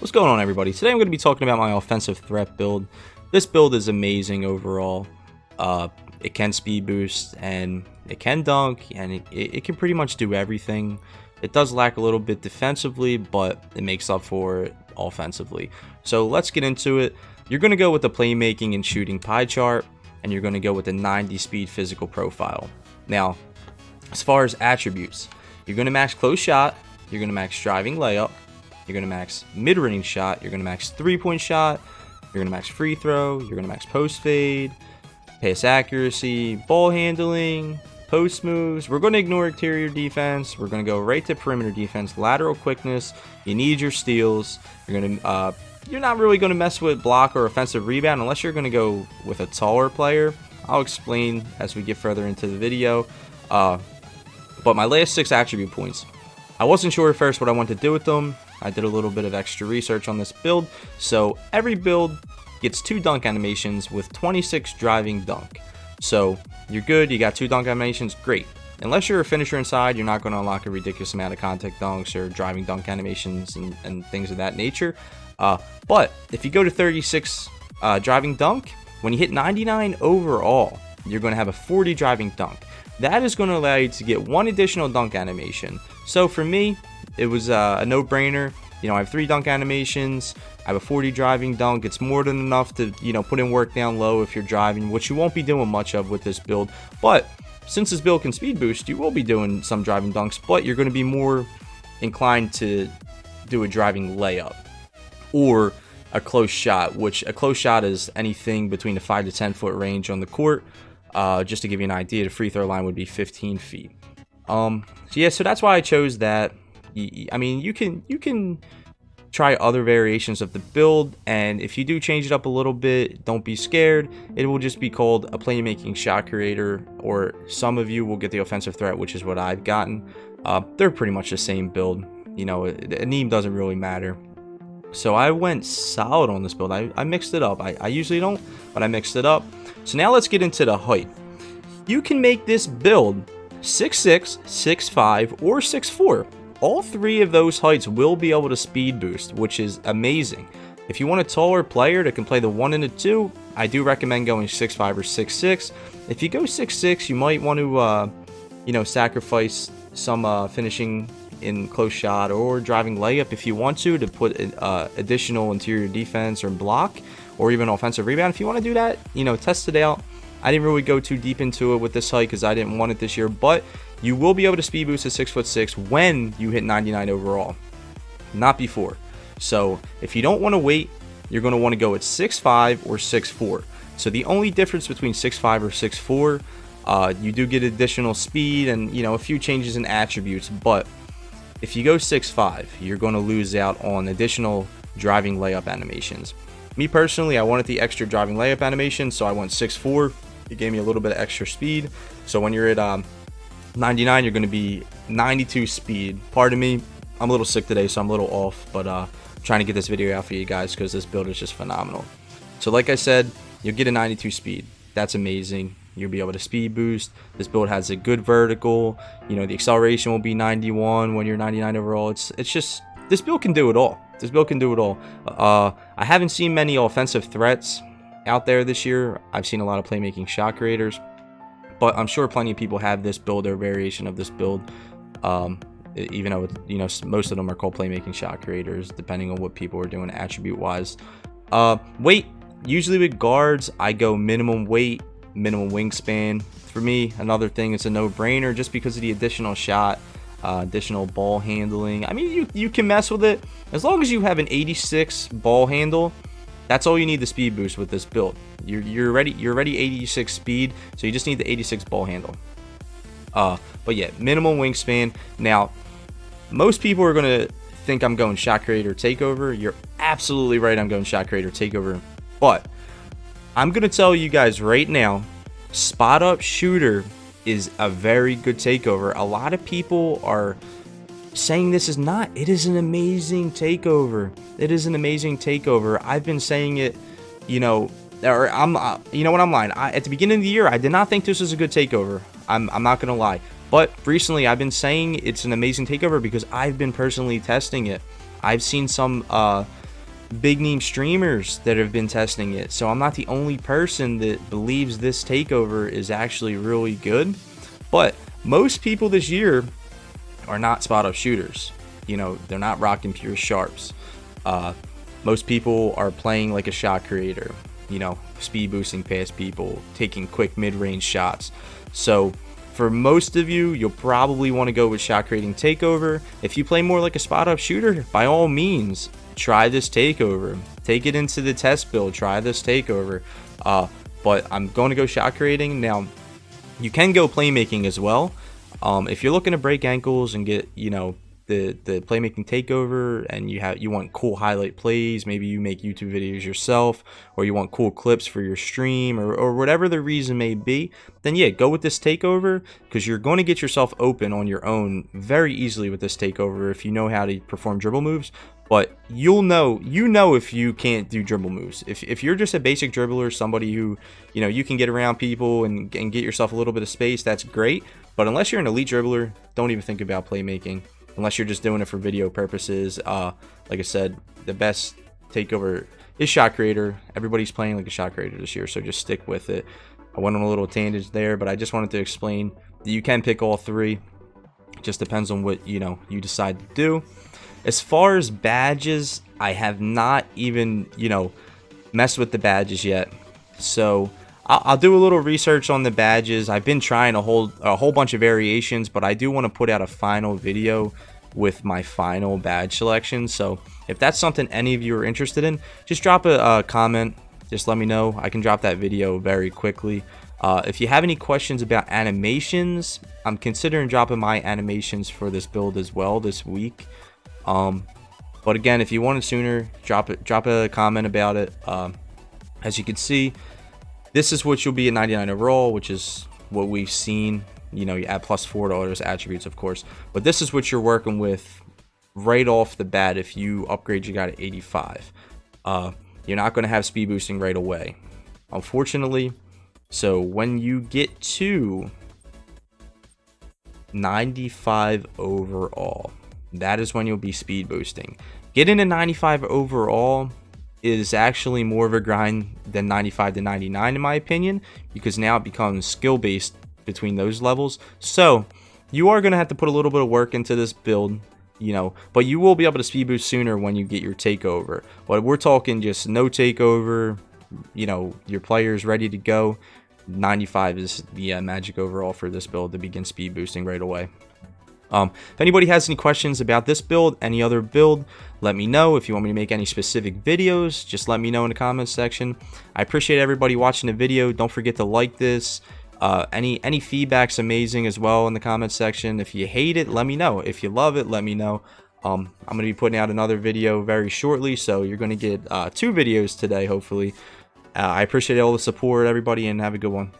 What's going on, everybody? Today I'm going to be talking about my offensive threat build. This build is amazing overall. It can speed boost and it can dunk, and it can pretty much do everything. It does lack a little bit defensively, but it makes up for it offensively. So let's get into it. You're going to go with the playmaking and shooting pie chart, and you're going to go with the 90 speed physical profile. Now, as far as attributes, you're going to max close shot, you're going to max driving layup, you're going to max mid-range shot, you're going to max three-point shot, you're going to max free throw, you're going to max post fade, pass accuracy, ball handling, post moves. We're going to ignore exterior defense. We're going to go right to perimeter defense, lateral quickness. You need your steals. You're not really going to mess with block or offensive rebound unless you're going to go with a taller player. I'll explain as we get further into the video. But my last 6 attribute points, I wasn't sure at first what I wanted to do with them. I did a little bit of extra research on this build. So every build gets 2 dunk animations with 26 driving dunk. So you're good, you got 2 dunk animations, great. Unless you're a finisher inside, you're not going to unlock a ridiculous amount of contact dunks or driving dunk animations and things of that nature. But if you go to 36 driving dunk, when you hit 99 overall, you're going to have a 40 driving dunk. That is going to allow you to get 1 additional dunk animation. So for me, it was a no-brainer. You know, I have 3 dunk animations. I have a 40 driving dunk. It's more than enough to, you know, put in work down low if you're driving, which you won't be doing much of with this build. But since this build can speed boost, you will be doing some driving dunks, but you're going to be more inclined to do a driving layup or a close shot, which a close shot is anything between the 5 to 10 foot range on the court. Just to give you an idea, the free throw line would be 15 feet. So yeah, so that's why I chose that. I mean, you can try other variations of the build, and if you do change it up a little bit, don't be scared. It will just be called a playmaking shot creator, or some of you will get the offensive threat, which is what I've gotten. They're pretty much the same build. You know, a name doesn't really matter. So I went solid on this build. I mixed it up. I usually don't, but I mixed it up. So now let's get into the height. You can make this build 6'6", 6'5", or 6'4". All 3 of those heights will be able to speed boost, which is amazing. If you want a taller player that can play the 1 and the 2, I do recommend going 6'5" or 6'6". If you go 6'6", you might want to, you know, sacrifice some finishing in close shot or driving layup if you want to put additional interior defense or block or even offensive rebound. If you want to do that, you know, test it out. I didn't really go too deep into it with this height because I didn't want it this year, but you will be able to speed boost to 6'6" when you hit 99 overall, not before. So if you don't want to wait, you're going to want to go at 6'5" or 6'4". So the only difference between 6'5" or 6'4", you do get additional speed and, you know, a few changes in attributes, but if you go 6'5", you're going to lose out on additional driving layup animations. Me personally, I wanted the extra driving layup animation, so I went 6'4". It gave me a little bit of extra speed. So when you're at 99, you're going to be 92 speed. Pardon me, I'm a little sick today, so I'm a little off, but I'm trying to get this video out for you guys because this build is just phenomenal. So like I said, you'll get a 92 speed. That's amazing. You'll be able to speed boost. This build has a good vertical. You know, the acceleration will be 91 when you're 99 overall. It's just, this build can do it all. This build can do it all. I haven't seen many offensive threats out there this year. I've seen a lot of playmaking shot creators, but I'm sure plenty of people have this build or variation of this build. Even though, you know, most of them are called playmaking shot creators, depending on what people are doing attribute wise. Weight, usually with guards, I go minimum weight, minimum wingspan. For me, another thing, it's a no-brainer just because of the additional shot, additional ball handling. I mean, you can mess with it as long as you have an 86 ball handle. That's all you need the speed boost with this build. You're already 86 speed, so you just need the 86 ball handle. But yeah, minimum wingspan. Now, most people are gonna think I'm going shot creator takeover. You're absolutely right, I'm going shot creator takeover. But I'm gonna tell you guys right now, spot up shooter is a very good takeover. A lot of people are saying this is not. It is an amazing takeover. It is an amazing takeover. I've been saying it, you know, or you know what, I'm lying. At the beginning of the year, I did not think this was a good takeover. I'm not gonna lie. But recently, I've been saying it's an amazing takeover because I've been personally testing it. I've seen some big name streamers that have been testing it, so I'm not the only person that believes this takeover is actually really good. But most people this year are not spot up shooters. You know, they're not rocking pure sharps. Most people are playing like a shot creator, you know, speed boosting past people, taking quick mid-range shots. So for most of you, you'll probably want to go with shot creating takeover. If you play more like a spot up shooter, by all means, try this takeover. Take it into the test build, try this takeover. But I'm going to go shot creating. Now, you can go playmaking as well. If you're looking to break ankles and get, you know, the playmaking takeover, and you want cool highlight plays, maybe you make YouTube videos yourself, or you want cool clips for your stream, or whatever the reason may be, then yeah, go with this takeover, because you're going to get yourself open on your own very easily with this takeover if you know how to perform dribble moves. But you know if you can't do dribble moves. If you're just a basic dribbler, somebody who, you know, you can get around people and get yourself a little bit of space, that's great. But unless you're an elite dribbler, don't even think about playmaking. Unless you're just doing it for video purposes. Like I said, the best takeover is shot creator. Everybody's playing like a shot creator this year, so just stick with it. I went on a little tangent there, but I just wanted to explain that you can pick all three. It just depends on what, you know, you decide to do. As far as badges, I have not even, you know, messed with the badges yet. So I'll do a little research on the badges. I've been trying a whole bunch of variations, but I do want to put out a final video with my final badge selection. So if that's something any of you are interested in, just drop a comment. Just let me know. I can drop that video very quickly. If you have any questions about animations, I'm considering dropping my animations for this build as well this week. But again, if you want it sooner, drop a comment about it. As you can see, this is what you'll be at 99 overall, which is what we've seen. You know, you add +4 to all those attributes, of course. But this is what you're working with right off the bat if you upgrade your guy to 85. You're not going to have speed boosting right away, unfortunately. So when you get to 95 overall, that is when you'll be speed boosting. Getting to 95 overall is actually more of a grind than 95 to 99 in my opinion, because now it becomes skill based between those levels. So you are going to have to put a little bit of work into this build, you know, but you will be able to speed boost sooner when you get your takeover. But we're talking just no takeover, you know, your player's ready to go. 95 is the magic overall for this build to begin speed boosting right away. If anybody has any questions about this build, any other build, let me know. If you want me to make any specific videos, just let me know in the comments section. I appreciate everybody watching the video. Don't forget to like this. Any feedback's amazing as well in the comments section. If you hate it, let me know. If you love it, let me know. I'm going to be putting out another video very shortly, so you're going to get 2 videos today, hopefully. I appreciate all the support, everybody, and have a good one.